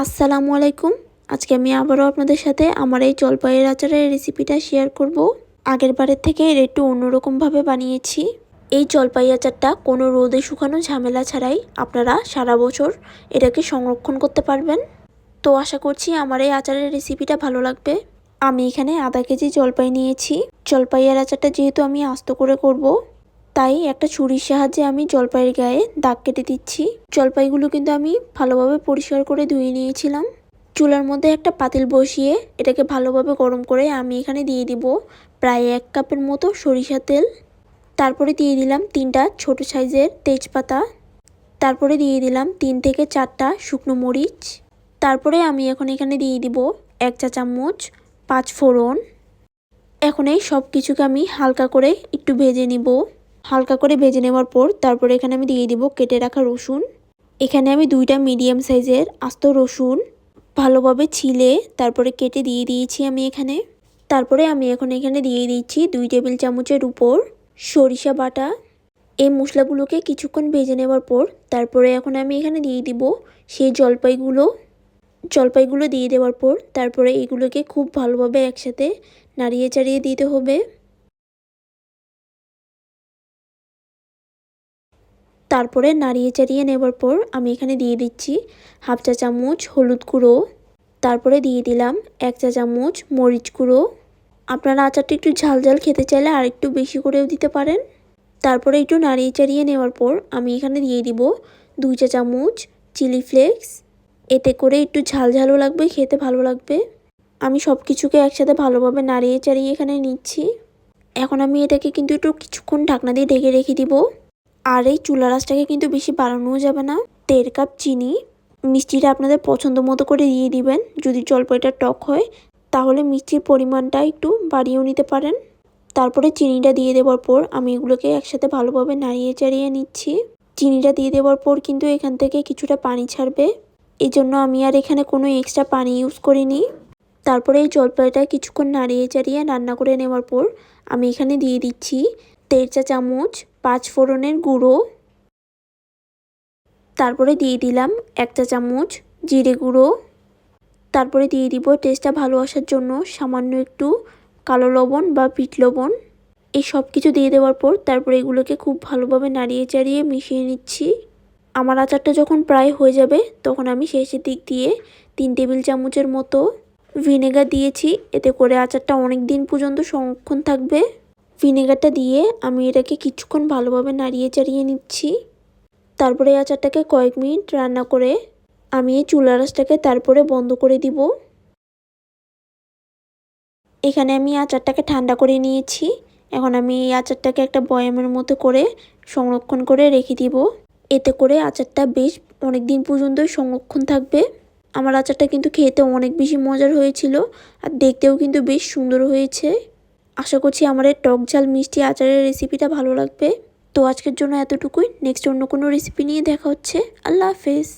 আসসালামু আলাইকুম। আজকে আমি আবারও আপনাদের সাথে আমার এই জলপাইয়ের আচারের রেসিপিটা শেয়ার করব। আগের বারের থেকে এর একটু অন্যরকমভাবে বানিয়েছি। এই জলপাই আচারটা কোনো রোদে শুকানো ঝামেলা ছাড়াই আপনারা সারা বছর এটাকে সংরক্ষণ করতে পারবেন। তো আশা করছি আমার এই আচারের রেসিপিটা ভালো লাগবে। আমি এখানে আধা কেজি জলপাই নিয়েছি। জলপাইয়ের আচারটা যেহেতু আমি আস্ত করে করব, তাই একটা ছুরির সাহায্যে আমি জলপাইয়ের গায়ে দাগ কেটে দিচ্ছি। জলপাইগুলো কিন্তু আমি ভালোভাবে পরিষ্কার করে ধুয়ে নিয়েছিলাম। চুলার মধ্যে একটা পাতিল বসিয়ে এটাকে ভালোভাবে গরম করে আমি এখানে দিয়ে দিব প্রায় 1 কাপের মতো সরিষা তেল। তারপরে দিয়ে দিলাম 3টা ছোট সাইজের তেজপাতা। তারপরে দিয়ে দিলাম 3 থেকে 4টা শুকনো মরিচ। তারপরে আমি এখন এখানে দিয়ে দিব 1 চা চামচ 5 ফোড়ন। এখন এই সব কিছুকে আমি হালকা করে একটু ভেজে নিব। হালকা করে ভেজে নেওয়ার পর তারপরে এখানে আমি দিয়ে দিব কেটে রাখা রসুন। এখানে আমি 2টা মিডিয়াম সাইজের আস্ত রসুন ভালোভাবে ছিলে তারপরে কেটে দিয়ে দিয়েছি আমি এখানে। তারপরে আমি এখন এখানে দিয়ে দিচ্ছি 2 টেবিল চামচের উপর সরিষা বাটা। এই মশলাগুলোকে কিছুক্ষণ ভেজে নেওয়ার পর তারপরে এখন আমি এখানে দিয়ে দিব সেই জলপাইগুলো দিয়ে দেওয়ার পর তারপরে এগুলোকে খুব ভালোভাবে একসাথে নাড়িয়ে চাড়িয়ে দিতে হবে। তারপরে নাড়িয়ে চাড়িয়ে নেবার পর আমি এখানে দিয়ে দিচ্ছি 1/2 চা চামচ হলুদ গুঁড়ো। তারপরে দিয়ে দিলাম 1 চা চামচ মরিচ গুঁড়ো। আপনারা আচারটা একটু ঝাল ঝাল খেতে চাইলে আর একটু বেশি করেও দিতে পারেন। তারপরে একটু নাড়িয়ে চাড়িয়ে নেওয়ার পর আমি এখানে দিয়ে দিব 2 চা চামচ চিলি ফ্লেক্স। এতে করে একটু ঝাল ঝালও লাগবে, খেতে ভালো লাগবে। আমি সব কিছুকে একসাথে ভালোভাবে নাড়িয়ে চাড়িয়ে এখানে নিচ্ছি। এখন আমি এটাকে কিন্তু একটু কিছুক্ষণ ঢাকনা দিয়ে ঢেকে রেখে দিব। আর এই চুলা আঁচটাকে কিন্তু বেশি বাড়ানোও যাবে না। 1.5 কাপ চিনি, মিষ্টিটা আপনাদের পছন্দ মতো করে দিয়ে দিবেন। যদি জলপাইটা টক হয় তাহলে মিষ্টির পরিমাণটা একটু বাড়িয়েও নিতে পারেন। তারপরে চিনিটা দিয়ে দেওয়ার পর আমি এগুলোকে একসাথে ভালোভাবে নাড়িয়ে চাড়িয়ে নিচ্ছি। চিনিটা দিয়ে দেওয়ার পর কিন্তু এখান থেকে কিছুটা পানি ছাড়বে, এই জন্য আমি আর এখানে কোনো এক্সট্রা পানি ইউজ করিনি। তারপরে এই জলপাইটা কিছুক্ষণ নাড়িয়ে চাড়িয়ে রান্না করে নেওয়ার পর আমি এখানে দিয়ে দিচ্ছি 1.5 চা চামচ 5 ফোড়নের গুঁড়ো। তারপরে দিয়ে দিলাম 1 চা চামচ জিরে গুঁড়ো। তারপরে দিয়ে দিব টেস্টটা ভালো আসার জন্য সামান্য একটু কালো লবণ বা বিট লবণ। এই সব কিছু দিয়ে দেওয়ার পর তারপরে এগুলোকে খুব ভালোভাবে নাড়িয়ে চাড়িয়ে মিশিয়ে নিচ্ছি। আমার আচারটা যখন প্রায় হয়ে যাবে তখন আমি শেষের দিক দিয়ে 3 টেবিল চামচের মতো ভিনেগার দিয়েছি। এতে করে আচারটা অনেক দিন পর্যন্ত সংরক্ষণ থাকবে। ভিনেগারটা দিয়ে আমি এটাকে কিছুক্ষণ ভালোভাবে নাড়িয়ে চাড়িয়ে নিচ্ছি। তারপরে এই আচারটাকে কয়েক মিনিট রান্না করে আমি এই চুলা আঁচটাকে তারপরে বন্ধ করে দিব। এখানে আমি আচারটাকে ঠান্ডা করে নিয়েছি। এখন আমি এই আচারটাকে একটা বয়ামের মতো করে সংরক্ষণ করে রেখে দিব। এতে করে আচারটা বেশ অনেক দিন পর্যন্তই সংরক্ষণ থাকবে। আমার আচারটা কিন্তু খেতে অনেক বেশি মজার হয়েছিল আর দেখতেও কিন্তু বেশ সুন্দর হয়েছে। আশা করছি আমার এই টক ঝাল মিষ্টি আচারের রেসিপিটা ভালো লাগবে। তো আজকের জন্য এতটুকুই। নেক্সট অন্য কোনো রেসিপি নিয়ে দেখা হচ্ছে। আল্লাহ হাফেজ।